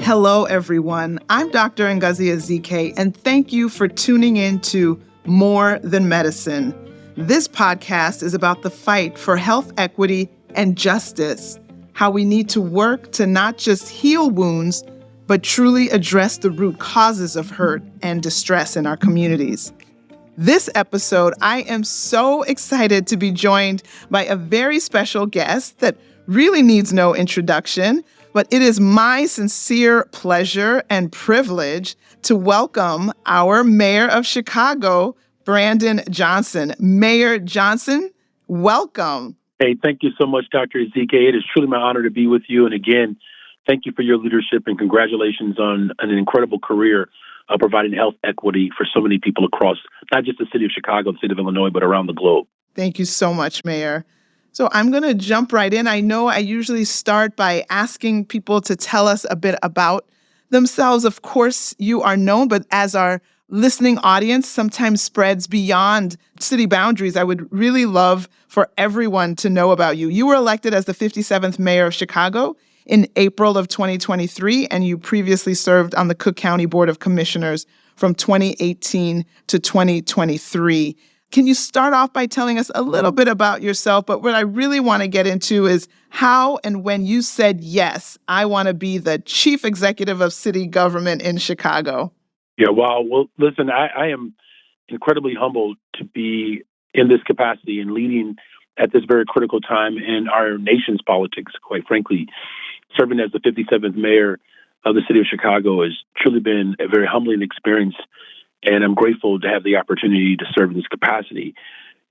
Hello, everyone. I'm Dr. Ngozi Ezike, and thank you for tuning in to More Than Medicine. This podcast is about the fight for health equity and justice, how we need to work to not just heal wounds, but truly address the root causes of hurt and distress in our communities. This episode, I am so excited to be joined by a very special guest that really needs no introduction, but it is my sincere pleasure and privilege to welcome our Mayor of Chicago, Brandon Johnson. Mayor Johnson, welcome. Hey, thank you so much, Dr. Ezike. It is truly my honor to be with you. And again, thank you for your leadership and congratulations on an incredible career providing health equity for so many people across not just the city of Chicago, the state of Illinois, but around the globe. Thank you so much, Mayor. So I'm going to jump right in. I know I usually start by asking people to tell us a bit about themselves. Of course, you are known, but as our listening audience sometimes spreads beyond city boundaries, I would really love for everyone to know about you. You were elected as the 57th mayor of Chicago in April of 2023, and you previously served on the Cook County Board of Commissioners from 2018 to 2023. Can you start off by telling us a little bit about yourself? But what I really want to get into is how and when you said, yes, I want to be the chief executive of city government in Chicago. Yeah, wow. Well, listen, I am incredibly humbled to be in this capacity and leading at this very critical time in our nation's politics, quite frankly. Serving as the 57th mayor of the city of Chicago has truly been a very humbling experience, and I'm grateful to have the opportunity to serve in this capacity.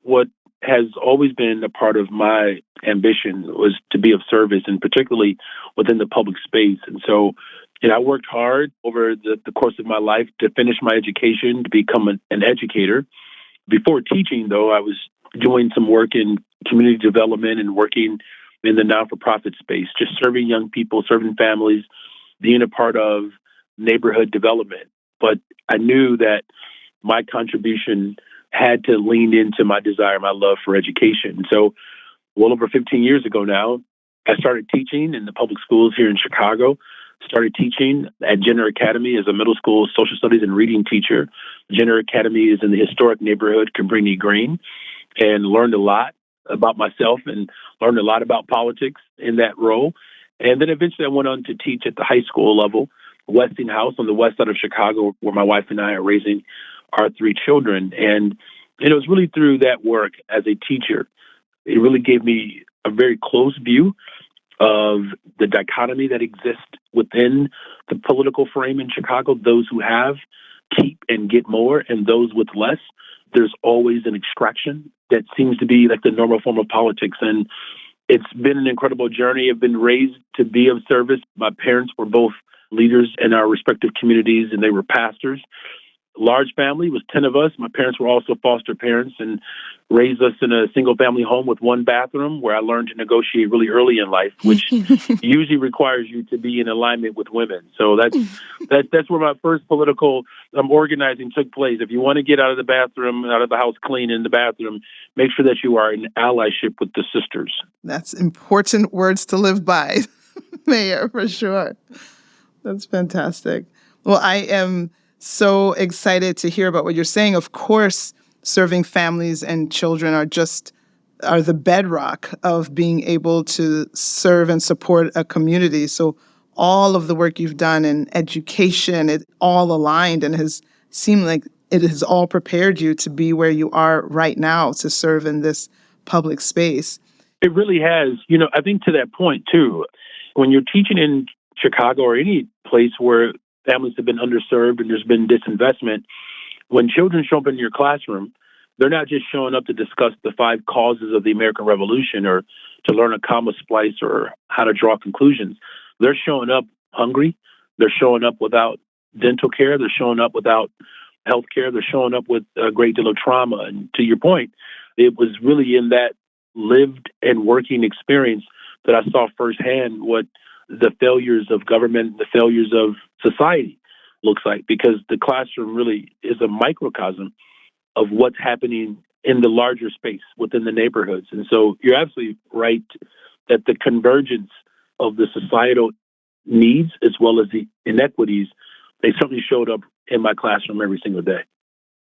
What has always been a part of my ambition was to be of service, and particularly within the public space. And so, I worked hard over the course of my life to finish my education, to become an educator. Before teaching, though, I was doing some work in community development and working in the not-for-profit space, just serving young people, serving families, being a part of neighborhood development. But I knew that my contribution had to lean into my desire, my love for education. So well over 15 years ago now, I started teaching in the public schools here in Chicago, started teaching at Jenner Academy as a middle school social studies and reading teacher. Jenner Academy is in the historic neighborhood, Cabrini Green, and learned a lot about myself and learned a lot about politics in that role. And then eventually I went on to teach at the high school level, Westinghouse on the west side of Chicago, where my wife and I are raising our three children. And it was really through that work as a teacher, it really gave me a very close view of the dichotomy that exists within the political frame in Chicago. Those who have keep and get more, and those with less. There's always an extraction that seems to be like the normal form of politics. And it's been an incredible journey. I've been raised to be of service. My parents were both leaders in our respective communities, and they were pastors. Large family, was 10 of us. My parents were also foster parents and raised us in a single family home with one bathroom, where I learned to negotiate really early in life, which usually requires you to be in alignment with women. So that's where my first political organizing took place. If you want to get out of the house clean in the bathroom, make sure that you are in allyship with the sisters. That's important words to live by, Mayor, for sure. That's fantastic. Well, I am so excited to hear about what you're saying. Of course, serving families and children are the bedrock of being able to serve and support a community. So all of the work you've done in education, it all aligned and has seemed like it has all prepared you to be where you are right now to serve in this public space. It really has. I think to that point, too, when you're teaching in Chicago or any place where families have been underserved and there's been disinvestment, when children show up in your classroom, they're not just showing up to discuss the 5 causes of the American Revolution or to learn a comma splice or how to draw conclusions. They're showing up hungry. They're showing up without dental care. They're showing up without health care. They're showing up with a great deal of trauma. And to your point, it was really in that lived and working experience that I saw firsthand what the failures of government, the failures of society looks like, because the classroom really is a microcosm of what's happening in the larger space within the neighborhoods. And so you're absolutely right that the convergence of the societal needs as well as the inequities, they certainly showed up in my classroom every single day.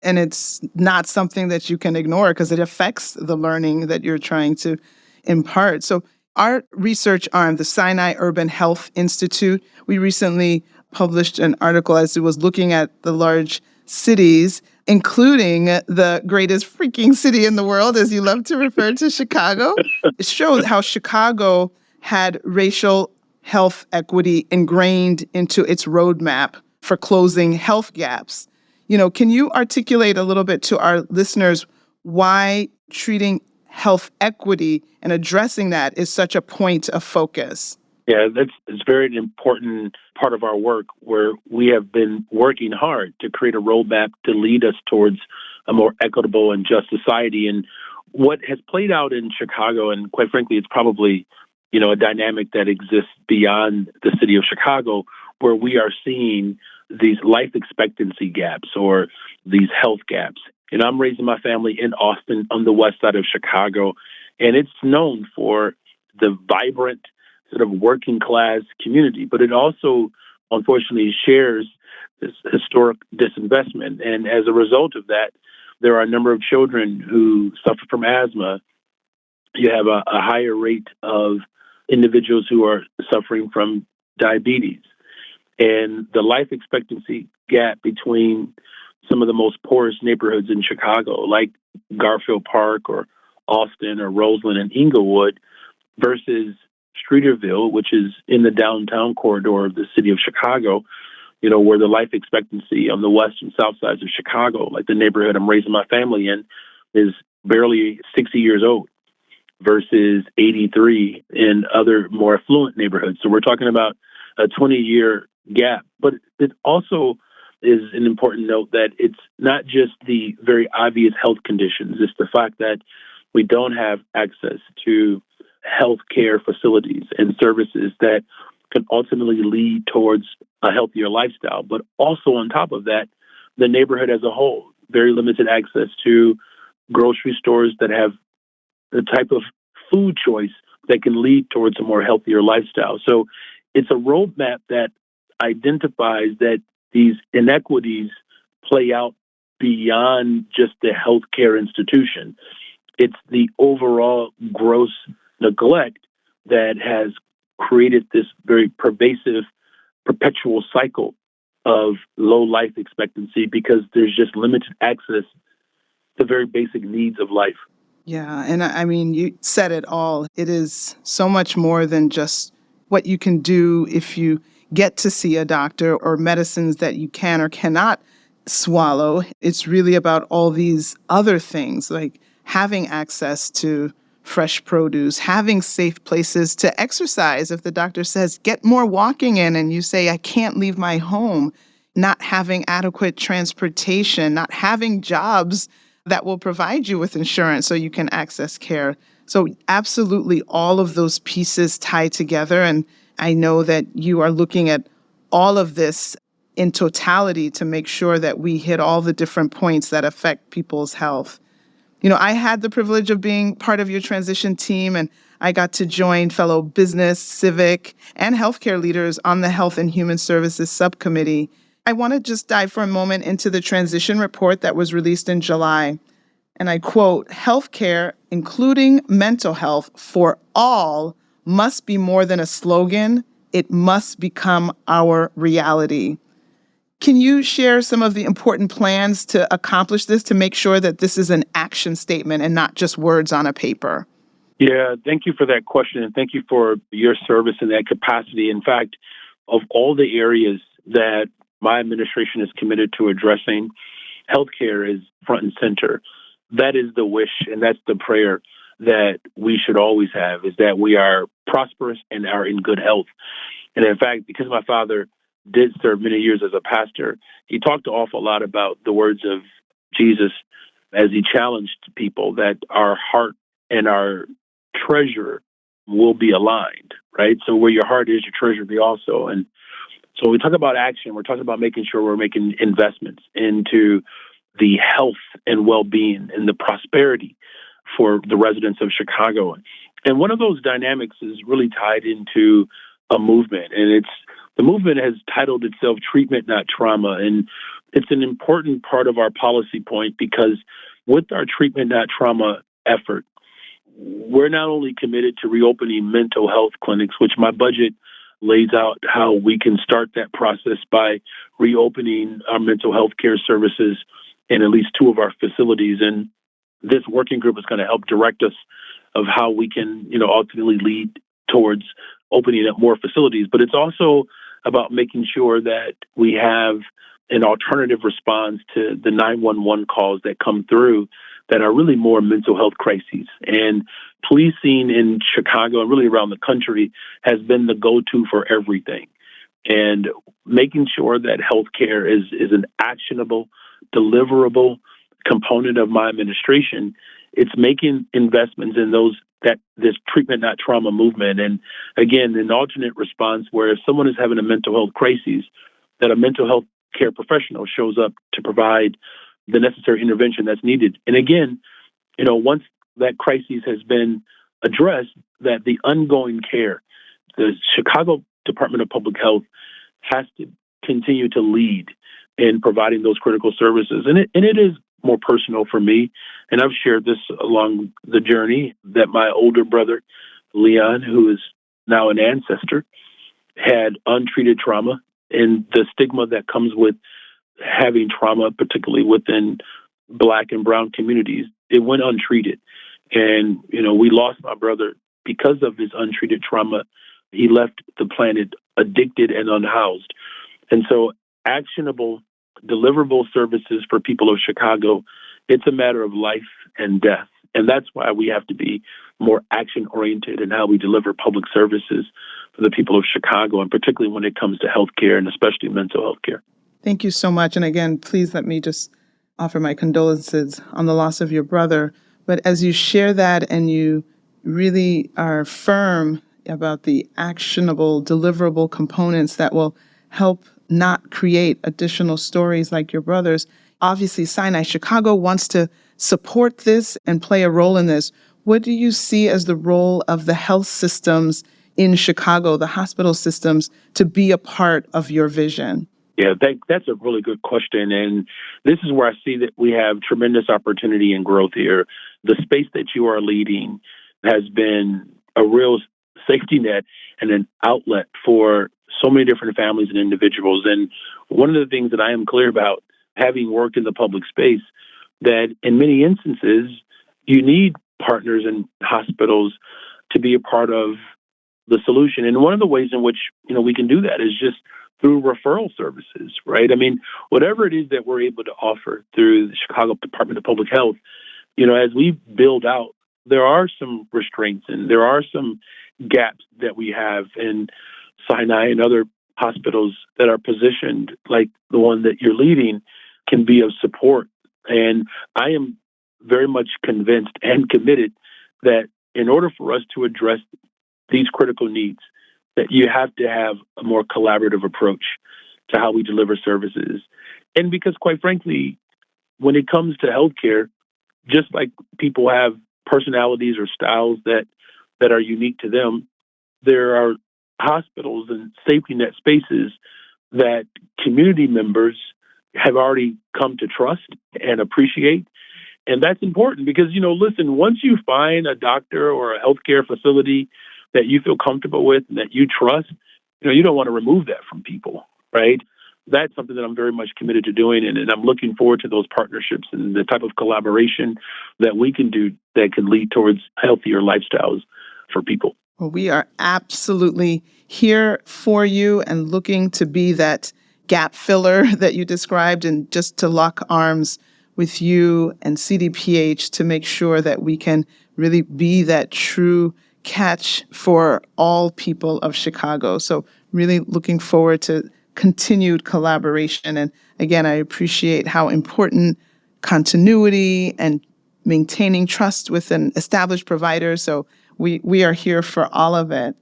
And it's not something that you can ignore because it affects the learning that you're trying to impart. So, our research arm, the Sinai Urban Health Institute, we recently published an article as it was looking at the large cities, including the greatest freaking city in the world, as you love to refer to Chicago. It showed how Chicago had racial health equity ingrained into its roadmap for closing health gaps. Can you articulate a little bit to our listeners why treating health equity and addressing that is such a point of focus? Yeah, it's very important part of our work where we have been working hard to create a roadmap to lead us towards a more equitable and just society. And what has played out in Chicago, and quite frankly, it's probably, a dynamic that exists beyond the city of Chicago, where we are seeing these life expectancy gaps or these health gaps. I'm raising my family in Austin on the west side of Chicago, and it's known for the vibrant sort of working class community, but it also unfortunately shares this historic disinvestment. And as a result of that, there are a number of children who suffer from asthma. You have a higher rate of individuals who are suffering from diabetes. And the life expectancy gap between some of the most poorest neighborhoods in Chicago, like Garfield Park or Austin or Roseland and Inglewood, versus Streeterville, which is in the downtown corridor of the city of Chicago, where the life expectancy on the west and south sides of Chicago, like the neighborhood I'm raising my family in, is barely 60 years old versus 83 in other more affluent neighborhoods. So we're talking about a 20-year gap. But it also is an important note that it's not just the very obvious health conditions. It's the fact that we don't have access to healthcare facilities and services that can ultimately lead towards a healthier lifestyle. But also on top of that, the neighborhood as a whole, very limited access to grocery stores that have the type of food choice that can lead towards a more healthier lifestyle. So it's a roadmap that identifies that these inequities play out beyond just the healthcare institution. It's the overall gross neglect that has created this very pervasive, perpetual cycle of low life expectancy because there's just limited access to very basic needs of life. Yeah, and I mean, you said it all. It is so much more than just what you can do if you get to see a doctor or medicines that you can or cannot swallow. It's really about all these other things, like having access to fresh produce, having safe places to exercise. If the doctor says, get more walking in, and you say, I can't leave my home, not having adequate transportation, not having jobs that will provide you with insurance so you can access care. So absolutely all of those pieces tie together. And I know that you are looking at all of this in totality to make sure that we hit all the different points that affect people's health. I had the privilege of being part of your transition team, and I got to join fellow business, civic, and healthcare leaders on the Health and Human Services Subcommittee. I want to just dive for a moment into the transition report that was released in July. And I quote, healthcare, including mental health for all, must be more than a slogan. It must become our reality. Can you share some of the important plans to accomplish this, to make sure that this is an action statement and not just words on a paper? Yeah, thank you for that question, and thank you for your service in that capacity. In fact, of all the areas that my administration is committed to addressing, healthcare is front and center. That is the wish, and that's the prayer that we should always have, is that we are prosperous and are in good health. And in fact, because my father did serve many years as a pastor, he talked an awful lot about the words of Jesus as he challenged people that our heart and our treasure will be aligned, right? So where your heart is, your treasure will be also. And so when we talk about action, we're talking about making sure we're making investments into the health and well-being and the prosperity for the residents of Chicago. And one of those dynamics is really tied into a movement, and it's The movement has titled itself Treatment Not Trauma, and it's an important part of our policy point because with our Treatment Not Trauma effort, we're not only committed to reopening mental health clinics, which my budget lays out how we can start that process by reopening our mental health care services in at least two of our facilities. And this working group is going to help direct us of how we can, ultimately lead towards opening up more facilities. But it's also about making sure that we have an alternative response to the 911 calls that come through that are really more mental health crises. And policing in Chicago and really around the country has been the go-to for everything. And making sure that healthcare is an actionable, deliverable component of my administration, it's making investments in this treatment, not trauma movement. And again, an alternate response where if someone is having a mental health crisis, that a mental health care professional shows up to provide the necessary intervention that's needed. And again, once that crisis has been addressed, that the ongoing care, the Chicago Department of Public Health has to continue to lead in providing those critical services. And it is more personal for me. And I've shared this along the journey that my older brother, Leon, who is now an ancestor, had untreated trauma and the stigma that comes with having trauma, particularly within Black and Brown communities. It went untreated. And, we lost my brother because of his untreated trauma. He left the planet addicted and unhoused. And so actionable, deliverable services for people of Chicago, it's a matter of life and death. And that's why we have to be more action-oriented in how we deliver public services for the people of Chicago, and particularly when it comes to healthcare and especially mental health care. Thank you so much. And again, please let me just offer my condolences on the loss of your brother. But as you share that and you really are firm about the actionable, deliverable components that will help not create additional stories like your brother's, obviously Sinai Chicago wants to support this and play a role in this. What do you see as the role of the health systems in Chicago, the hospital systems, to be a part of your vision? Yeah, that's a really good question. And this is where I see that we have tremendous opportunity and growth here. The space that you are leading has been a real safety net and an outlet for so many different families and individuals. And one of the things that I am clear about, having worked in the public space, that in many instances, you need partners and hospitals to be a part of the solution. And one of the ways in which, we can do that is just through referral services, right? I mean, whatever it is that we're able to offer through the Chicago Department of Public Health, as we build out, there are some restraints and there are some gaps that we have in Sinai and other hospitals that are positioned like the one that you're leading can be of support. And I am very much convinced and committed that in order for us to address these critical needs, that you have to have a more collaborative approach to how we deliver services. And because quite frankly, when it comes to healthcare, just like people have personalities or styles that are unique to them, there are hospitals and safety net spaces that community members have already come to trust and appreciate. And that's important because, listen, once you find a doctor or a healthcare facility that you feel comfortable with and that you trust, you don't want to remove that from people, right? That's something that I'm very much committed to doing. And I'm looking forward to those partnerships and the type of collaboration that we can do that can lead towards healthier lifestyles for people. Well, we are absolutely here for you and looking to be that gap filler that you described and just to lock arms with you and CDPH to make sure that we can really be that true catch for all people of Chicago. So really looking forward to continued collaboration. And again, I appreciate how important continuity and maintaining trust with an established provider. So we are here for all of it.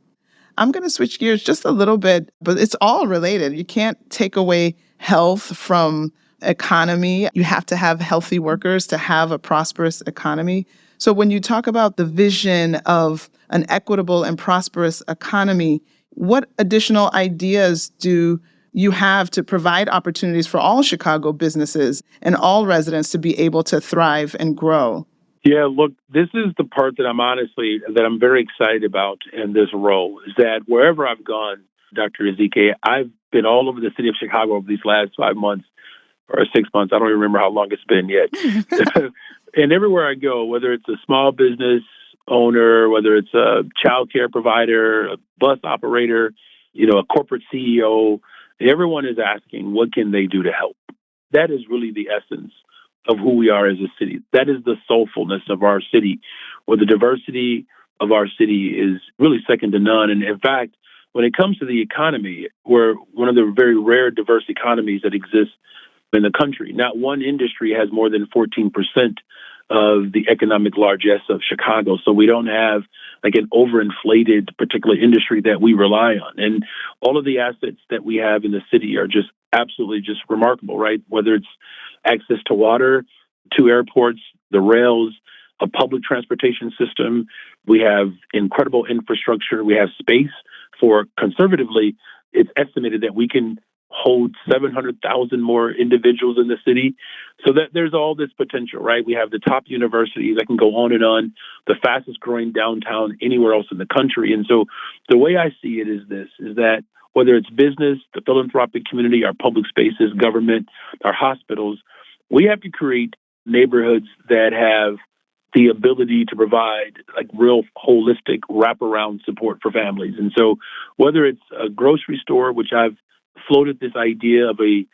I'm going to switch gears just a little bit, but it's all related. You can't take away health from economy. You have to have healthy workers to have a prosperous economy. So when you talk about the vision of an equitable and prosperous economy, What additional ideas do you have to provide opportunities for all Chicago businesses and all residents to be able to thrive and grow? Yeah, look, this is the part that I'm very excited about in this role is that wherever I've gone, Dr. Ezike, I've been all over the city of Chicago over these last 5 months or 6 months. I don't even remember how long it's been yet. And everywhere I go, whether it's a small business owner, whether it's a childcare provider, a bus operator, a corporate CEO, everyone is asking, what can they do to help? That is really the essence of who we are as a city. That is the soulfulness of our city, where the diversity of our city is really second to none. And in fact, when it comes to the economy, we're one of the very rare diverse economies that exists in the country. Not one industry has more than 14% of the economic largesse of Chicago. So we don't have like an overinflated particular industry that we rely on. And all of the assets that we have in the city are just absolutely just remarkable, right? Whether it's access to water, to airports, the rails, a public transportation system. We have incredible infrastructure. We have space for, conservatively, it's estimated that we can hold 700,000 more individuals in the city. So that there's all this potential, right? We have the top universities. I can go on, the fastest growing downtown anywhere else in the country. And so the way I see it is that whether it's business, the philanthropic community, our public spaces, government, our hospitals, we have to create neighborhoods that have the ability to provide like real holistic wraparound support for families. And so whether it's a grocery store, which I've floated this idea of a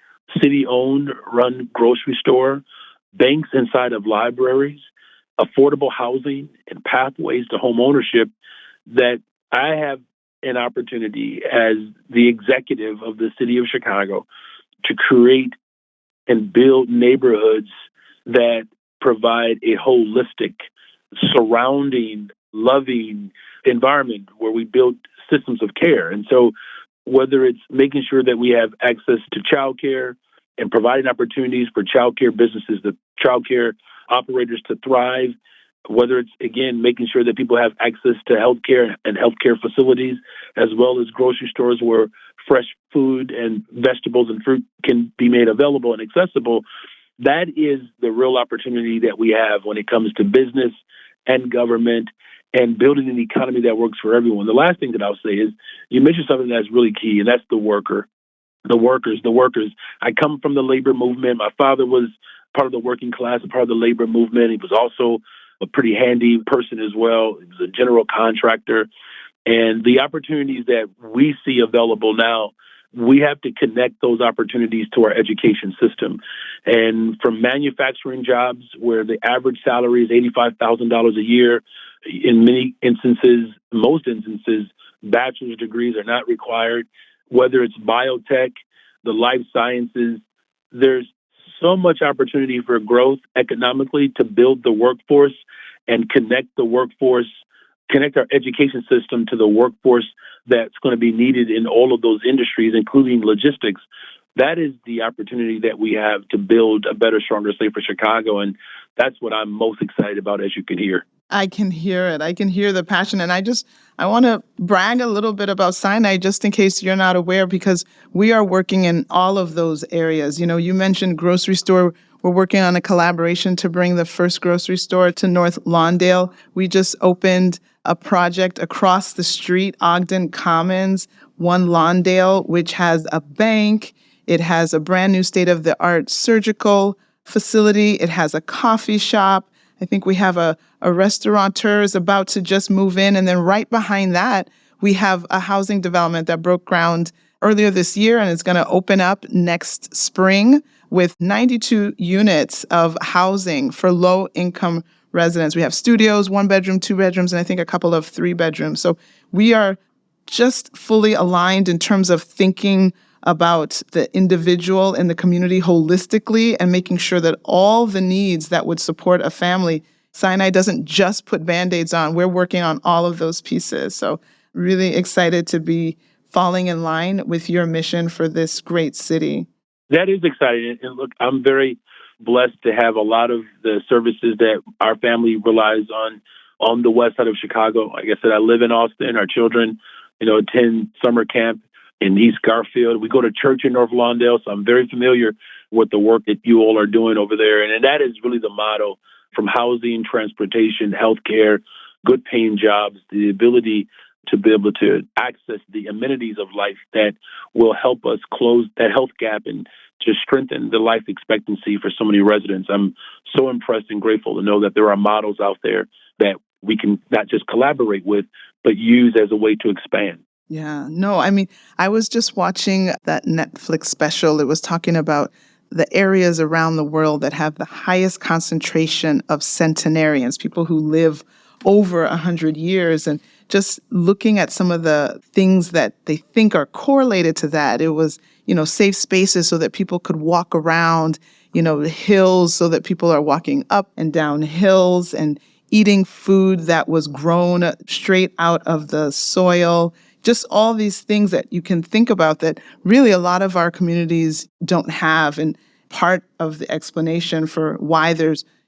city-owned, run grocery store, banks inside of libraries, affordable housing, and pathways to home ownership, that I have an opportunity as the executive of the city of Chicago to create and build neighborhoods that provide a holistic, surrounding, loving environment where we build systems of care. And so whether it's making sure that we have access to childcare and providing opportunities for childcare businesses, the childcare operators to thrive, whether it's, again, making sure that people have access to healthcare and healthcare facilities, as well as grocery stores where fresh food and vegetables and fruit can be made available and accessible. That is the real opportunity that we have when it comes to business and government and building an economy that works for everyone. The last thing that I'll say is you mentioned something that's really key, and that's the worker. The workers. I come from the labor movement. My father was part of the working class, part of the labor movement. He was also a pretty handy person as well. He was a general contractor. And the opportunities that we see available now, we have to connect those opportunities to our education system. And from manufacturing jobs where the average salary is $85,000 a year, in most instances, bachelor's degrees are not required. Whether it's biotech, the life sciences, there's so much opportunity for growth economically to build the workforce and connect our education system to the workforce that's going to be needed in all of those industries, including logistics. That is the opportunity that we have to build a better, stronger, safer Chicago. And that's what I'm most excited about, as you can hear. I can hear it. I can hear the passion. And I want to brag a little bit about Sinai, just in case you're not aware, because we are working in all of those areas. You know, you mentioned grocery store. We're working on a collaboration to bring the first grocery store to North Lawndale. We just opened a project across the street, Ogden Commons, One Lawndale, which has a bank. It has a brand new state-of-the-art surgical facility. It has a coffee shop. I think we have a restaurateur is about to just move in. And then right behind that, we have a housing development that broke ground earlier this year and is going to open up next spring with 92 units of housing for low-income residents. We have studios, 1 bedroom, 2 bedrooms, and I think a couple of 3 bedrooms. So we are just fully aligned in terms of thinking about the individual and the community holistically and making sure that all the needs that would support a family, Sinai doesn't just put Band-Aids on. We're working on all of those pieces. So really excited to be falling in line with your mission for this great city. That is exciting. And look, I'm very blessed to have a lot of the services that our family relies on the west side of Chicago. Like I said, I live in Austin. Our children attend summer camp in East Garfield. We go to church in North Lawndale, so I'm very familiar with the work that you all are doing over there. And that is really the motto: from housing, transportation, healthcare, good paying jobs, the ability to be able to access the amenities of life that will help us close that health gap and to strengthen the life expectancy for so many residents. I'm so impressed and grateful to know that there are models out there that we can not just collaborate with, but use as a way to expand. Yeah, no, I mean, I was just watching that Netflix special. It was talking about the areas around the world that have the highest concentration of centenarians, people who live over 100 years. And just looking at some of the things that they think are correlated to that, it was, safe spaces so that people could walk around, the hills so that people are walking up and down hills and eating food that was grown straight out of the soil, just all these things that you can think about that really a lot of our communities don't have. And part of the explanation for why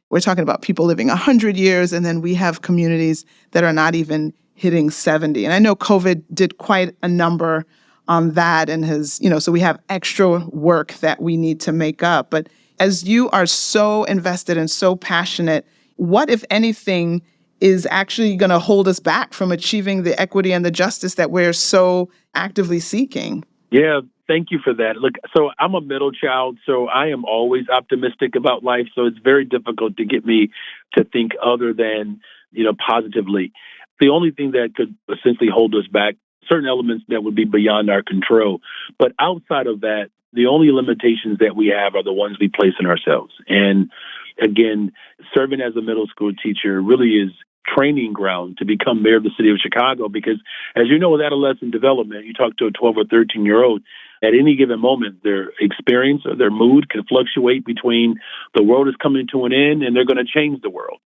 we're talking about people living 100 years, and then we have communities that are not even hitting 70. And I know COVID did quite a number on that and so we have extra work that we need to make up. But as you are so invested and so passionate, what, if anything, is actually going to hold us back from achieving the equity and the justice that we're so actively seeking? Yeah, thank you for that. Look, so I'm a middle child, so I am always optimistic about life. So it's very difficult to get me to think other than, positively. The only thing that could essentially hold us back, certain elements that would be beyond our control. But outside of that, the only limitations that we have are the ones we place in ourselves. And again, serving as a middle school teacher really is training ground to become mayor of the city of Chicago, because as you know, with adolescent development, you talk to a 12 or 13-year-old, at any given moment, their experience or their mood can fluctuate between the world is coming to an end and they're going to change the world.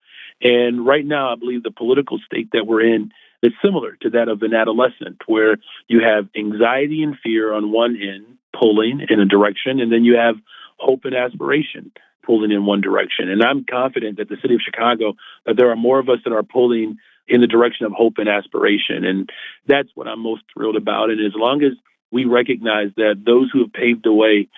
And right now, I believe the political state that we're in is similar to that of an adolescent, where you have anxiety and fear on one end pulling in a direction, and then you have hope and aspiration pulling in one direction. And I'm confident that the city of Chicago, that there are more of us that are pulling in the direction of hope and aspiration. And that's what I'm most thrilled about. And as long as we recognize that those who have paved the way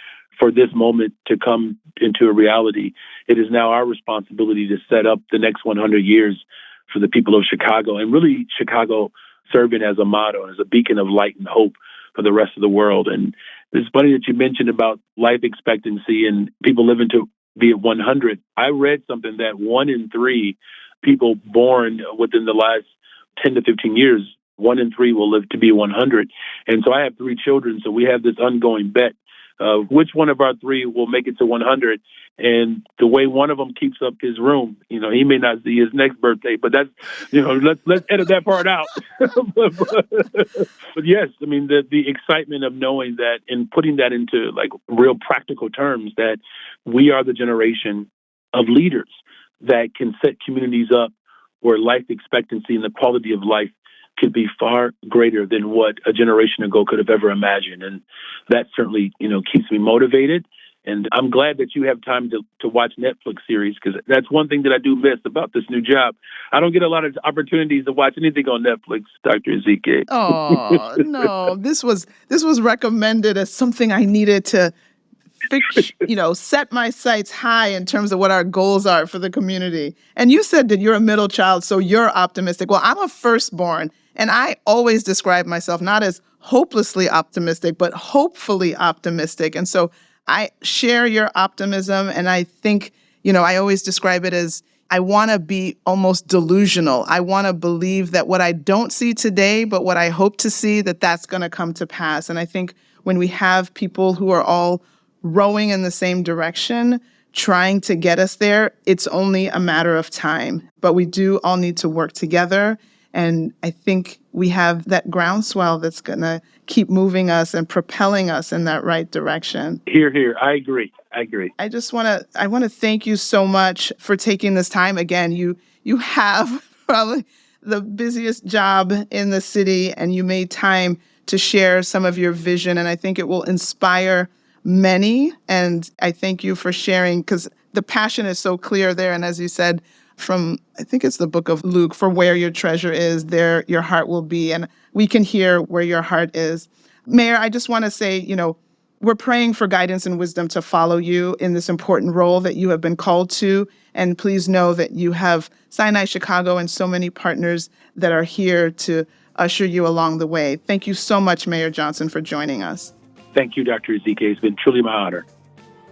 for this moment to come into a reality, it is now our responsibility to set up the next 100 years for the people of Chicago, and really Chicago serving as a motto, as a beacon of light and hope for the rest of the world. And it's funny that you mentioned about life expectancy and people living to be at 100. I read something that 1 in 3 people born within the last 10 to 15 years, 1 in 3 will live to be 100. And so I have 3 children, so we have this ongoing bet of which one of our 3 will make it to 100. And the way one of them keeps up his room, he may not see his next birthday, but that's, let's edit that part out. But yes, I mean, the excitement of knowing that and putting that into like real practical terms, that we are the generation of leaders that can set communities up where life expectancy and the quality of life could be far greater than what a generation ago could have ever imagined. And that certainly, keeps me motivated. And I'm glad that you have time to watch Netflix series, because that's one thing that I do miss about this new job. I don't get a lot of opportunities to watch anything on Netflix, Dr. Ezekiel. Oh, no. This was recommended as something I needed to set my sights high in terms of what our goals are for the community. And you said that you're a middle child, so you're optimistic. Well, I'm a firstborn, and I always describe myself not as hopelessly optimistic, but hopefully optimistic. And so I share your optimism, and I think, I always describe it as I want to be almost delusional. I want to believe that what I don't see today, but what I hope to see, that's going to come to pass. And I think when we have people who are all rowing in the same direction, trying to get us there, it's only a matter of time. But we do all need to work together. And I think we have that groundswell that's going to keep moving us and propelling us in that right direction. Here, here. I agree. I want to thank you so much for taking this time. Again, you have probably the busiest job in the city, and you made time to share some of your vision. And I think it will inspire many. And I thank you for sharing, because the passion is so clear there. And as you said, from, I think it's the book of Luke, for where your treasure is, there your heart will be. And we can hear where your heart is. Mayor, I just want to say, we're praying for guidance and wisdom to follow you in this important role that you have been called to. And please know that you have Sinai Chicago and so many partners that are here to usher you along the way. Thank you so much, Mayor Johnson, for joining us. Thank you, Dr. Ezike. It's been truly my honor.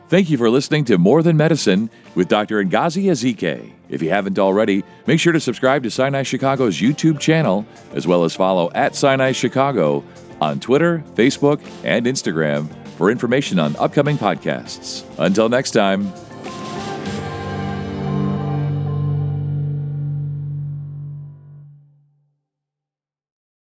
Thank you for listening to More Than Medicine with Dr. Ngozi Ezike. If you haven't already, make sure to subscribe to Sinai Chicago's YouTube channel, as well as follow @Sinai Chicago on Twitter, Facebook, and Instagram for information on upcoming podcasts. Until next time,